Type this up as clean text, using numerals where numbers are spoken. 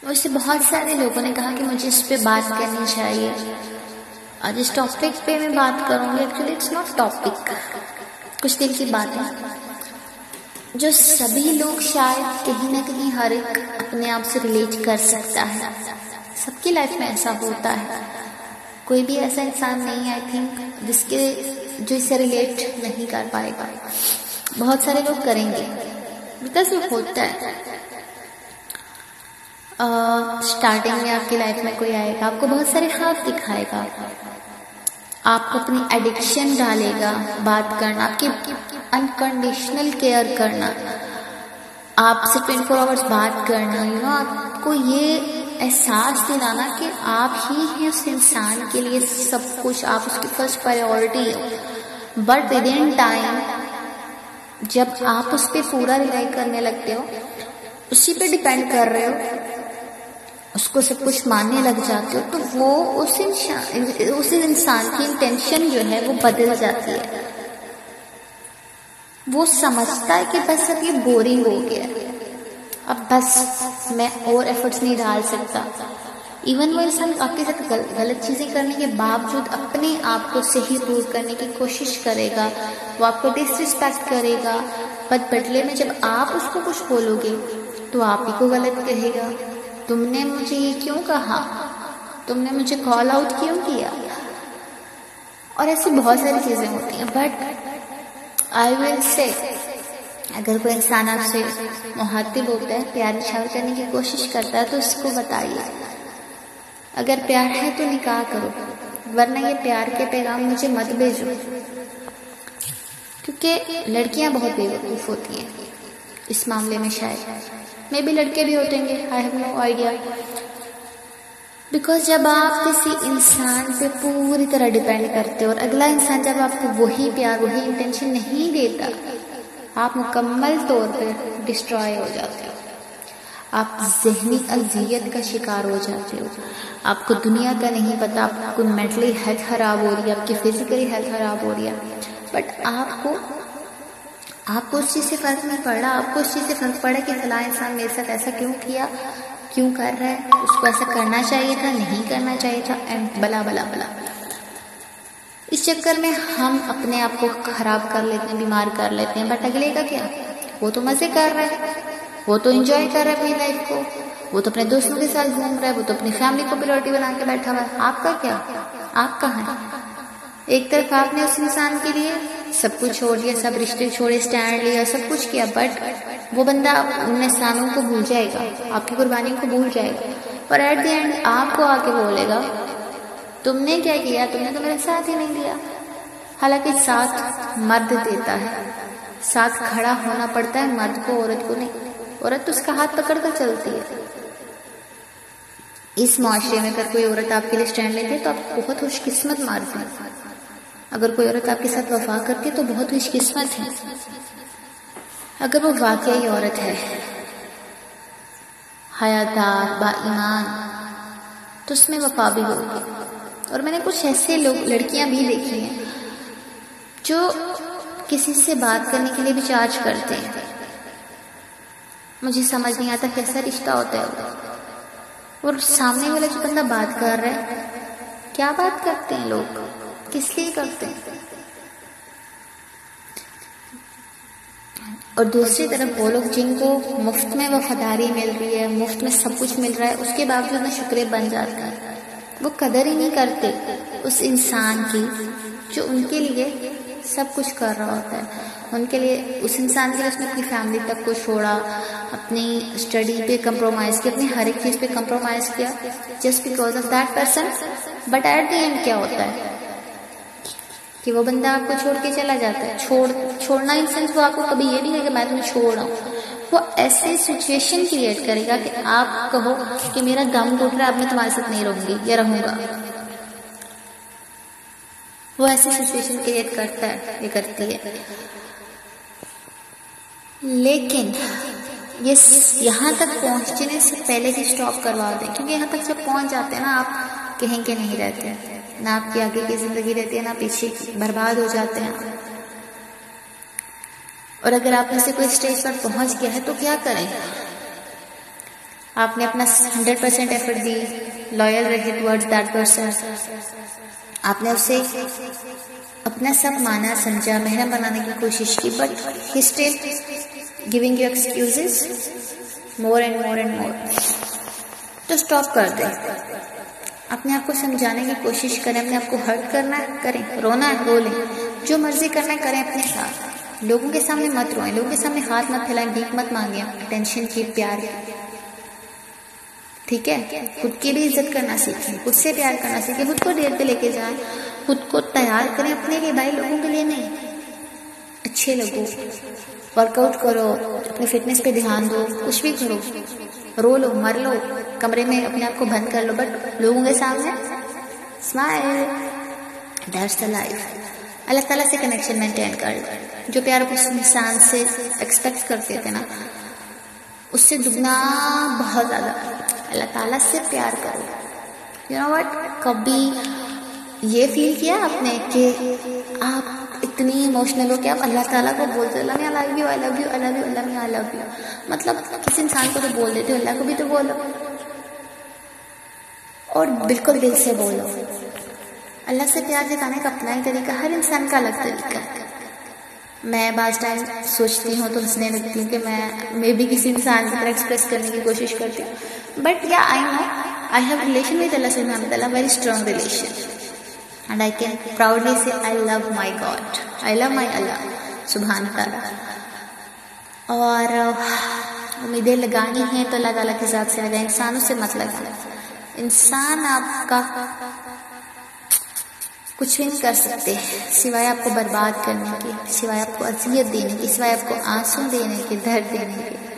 मुझसे बहुत सारे लोगों ने कहा कि मुझे इस पे बात करनी चाहिए। आज इस टॉपिक पे मैं बात करूंगी। एक्चुअली इट्स नॉट टॉपिक, कुछ दिन की बात है जो सभी लोग शायद कहीं ना कहीं हर एक अपने आप से रिलेट कर सकता है। सबकी लाइफ में ऐसा होता है, कोई भी ऐसा इंसान नहीं है आई थिंक जो इससे रिलेट नहीं कर पाएगा। बहुत सारे लोग करेंगे बिकॉज वो होता है। स्टार्टिंग में आपकी लाइफ में कोई आएगा, आपको बहुत सारे हाथ दिखाएगा, आपको अपनी एडिक्शन डालेगा, बात करना, आपकी अनकंडीशनल केयर करना, आपसे 24 आवर्स बात करना, आपको ये एहसास दिलाना कि आप ही हैं उस इंसान के लिए सब कुछ, आप उसकी फर्स्ट प्रायोरिटी हो। बट विद इन टाइम जब आप उस पर पूरा रिलाई करने लगते हो, उसी पे डिपेंड कर रहे हो, उसको सब कुछ मानने लग जाते हो, तो वो उस इंसान की इंटेंशन जो है वो बदल जाती है। वो समझता है कि बस अब ये बोरिंग हो गया, अब बस मैं और एफर्ट्स नहीं डाल सकता। इवन वो इंसान आपके साथ गलत चीजें करने के बावजूद अपने आप को सही प्रूव करने की कोशिश करेगा, वो आपको डिसरिस्पेक्ट करेगा, बट बदले में जब आप उसको कुछ बोलोगे तो आप ही को गलत कहेगा। तुमने मुझे ये क्यों कहा, तुमने मुझे कॉल आउट क्यों किया, और ऐसी बहुत सारी चीजें होती हैं। बट आई विल से अगर कोई इंसान आपसे मुहातिब होता है, प्यार इशार करने की कोशिश करता है, तो उसको बताइए अगर प्यार है तो निकाह करो, वरना ये प्यार के पैगाम मुझे मत भेजो। क्योंकि लड़कियां बहुत बेवकूफ होती हैं इस मामले में, शायद मे भी लड़के भी होतेंगे, I have no idea. Because जब आप किसी इंसान पे पूरी तरह डिपेंड करते हो और अगला इंसान जब आपको वही प्यार वही इंटेंशन नहीं देता, आप मुकम्मल तौर पे डिस्ट्रॉय हो जाते हो, आप ज़हनी अज़ियत का शिकार हो जाते हो। आपको दुनिया का नहीं पता, आपको मेंटली हेल्थ खराब हो रही है, आपकी फिजिकली हेल्थ खराब हो रही है, बट आपको उस चीज़ से फर्क नहीं पड़ रहा। आपको उस चीज़ से फर्क पड़ा कि फलां इंसान मेरे साथ ऐसा क्यों किया, क्यों कर रहा है, उसको ऐसा करना चाहिए था, नहीं करना चाहिए था, एंड बला बला बला। इस चक्कर में हम अपने आप को खराब कर लेते हैं, बीमार कर लेते हैं। बट अगले का क्या, वो तो मजे कर रहा है, वो तो एंजॉय कर रहा है अपनी लाइफ को, वो तो अपने दोस्तों के साथ घूम रहा है, वो तो अपनी फैमिली को प्रायोरिटी बना के बैठा हुआ है। आपका क्या, आप कहाँ हैं? एक तरफ आपने उस इंसान के लिए सब कुछ छोड़ दिया, सब रिश्ते छोड़े, स्टैंड लिया, सब कुछ किया, बट वो बंदा उन एहसानों को भूल जाएगा, आपकी कुर्बानियों को भूल जाएगा, और एट द एंड आपको आके बोलेगा तुमने क्या किया, तुमने तो मेरा साथ ही नहीं दिया। हालांकि साथ मर्द देता है, साथ खड़ा होना पड़ता है मर्द को, औरत को नहीं। औरत तो उसका हाथ पकड़ कर चलती है। इस माशरे में अगर कोई औरत आपके लिए स्टैंड लेती है तो आप बहुत खुशकिस्मत मर्द हैं। अगर कोई औरत आपके साथ वफा करती है तो बहुत खुशकिस्मत है। अगर वो वाकई औरत है, हयादार, बाईमान, तो उसमें वफा भी होगी। और मैंने कुछ ऐसे लड़कियां भी देखी हैं जो किसी से बात करने के लिए भी चार्ज करते हैं। मुझे समझ नहीं आता कैसा रिश्ता होता है वो, और सामने वाला जो बंदा बात कर रहा है, क्या बात करते हैं लोग, किस लिए करते हैं। और दूसरी तरफ वो लोग जिनको मुफ्त में वफादारी मिल रही है, मुफ्त में सब कुछ मिल रहा है, उसके बावजूद में शुक्र बन जाते हैं। वो कदर ही नहीं करते उस इंसान की जो उनके लिए सब कुछ कर रहा होता है। उनके लिए, उस इंसान के लिए उसने अपनी फैमिली तक को छोड़ा, अपनी स्टडी पे कंप्रोमाइज किया, अपनी हर एक चीज पे कंप्रोमाइज किया, just because of that person. But at the end क्या होता है कि वो बंदा आपको छोड़ के चला जाता है। छोड़ना इन सेंस वो आपको कभी ये नहीं कहेगा मैं तुम्हें छोड़ रहा हूँ, वो ऐसे सिचुएशन क्रिएट करेगा कि आप कहो कि मेरा दम घुट रहा है, अब मैं तुम्हारे साथ नहीं रहूंगी या रहूंगा। वो ऐसे सिचुएशन क्रिएट करता है, ये करती है। लेकिन ये यहाँ तक पहुंचने से पहले ही स्टॉप करवा दें, क्योंकि यहाँ तक जब पहुंच जाते हैं ना, आप कहीं के नहीं रहते, ना आपकी आगे की जिंदगी रहती है ना पीछे की, बर्बाद हो जाते हैं। और अगर आप में से कोई स्टेज पर पहुंच गया है तो क्या करें, आपने अपना 100% एफर्ट दी, लॉयल रहे टुवर्ड्स दैट पर्सन, आपने उससे अपना सब माना समझा, मेहरम बनाने की कोशिश की, but he still giving you excuses more and more and more, तो स्टॉप कर दे। अपने आप को समझाने की कोशिश करें, अपने आप को हर्ट करना है करें, रोना है रो लें, जो मर्जी करना है करें अपने साथ। लोगों के सामने मत रोएं, लोगों के सामने हाथ मत फैलाएं, भीख मत मांगे, टेंशन की, प्यार की, ठीक है। खुद की भी इज्जत करना सीखें, खुद से प्यार करना सीखें, खुद को डेट पे लेके जाएं, खुद को तैयार करें अपने लिए, भाई लोगों के लिए नहीं, अच्छे लगो, वर्कआउट करो, अपने फिटनेस पे ध्यान दो, कुछ भी करो, रो लो, मर लो, कमरे में अपने आप को बंद कर लो, बट लोगों के सामने स्माइल, दैट्स द लाइफ। अल्लाह ताला से कनेक्शन मेंटेन कर लो, जो प्यार उस इंसान से एक्सपेक्ट करते थे ना, उससे दुगना बहुत ज़्यादा अल्लाह ताला से प्यार करो। यू नो व्हाट, कभी ये फील किया आपने कि आप इतनी इमोशनल हो कि आप अल्लाह ताला को बोलते Allah I love you, I love you, I love you, Allah I love you, मतलब किसी इंसान को तो बोल देते हो, अल्लाह को भी तो बोलो, और बिल्कुल दिल से बोलो। अल्लाह से प्यार जताने का अपना ही तरीका, हर इंसान का अलग तरीका है। मैं बाज़ टाइम सोचती हूँ तो हंसने लगती हूँ कि मैं भी किसी इंसान की तरह एक्सप्रेस करने की कोशिश करती हूँ, but yeah I know I have relation with Allah सुब्हानहू व तआला, very strong relation, and I can proudly say I love my god, I love my Allah सुब्हानहू व तआला। और उम्मीदें लगानी है तो अल्लाह ताला के साथ से लगाए, इंसानों से मत लगाना। इंसान आपका कुछ भी नहीं कर सकते सिवाय आपको बर्बाद करने के, सिवाय आपको अज़ियत देने की, सिवाय आपको आंसू देने के, दर्द देने के।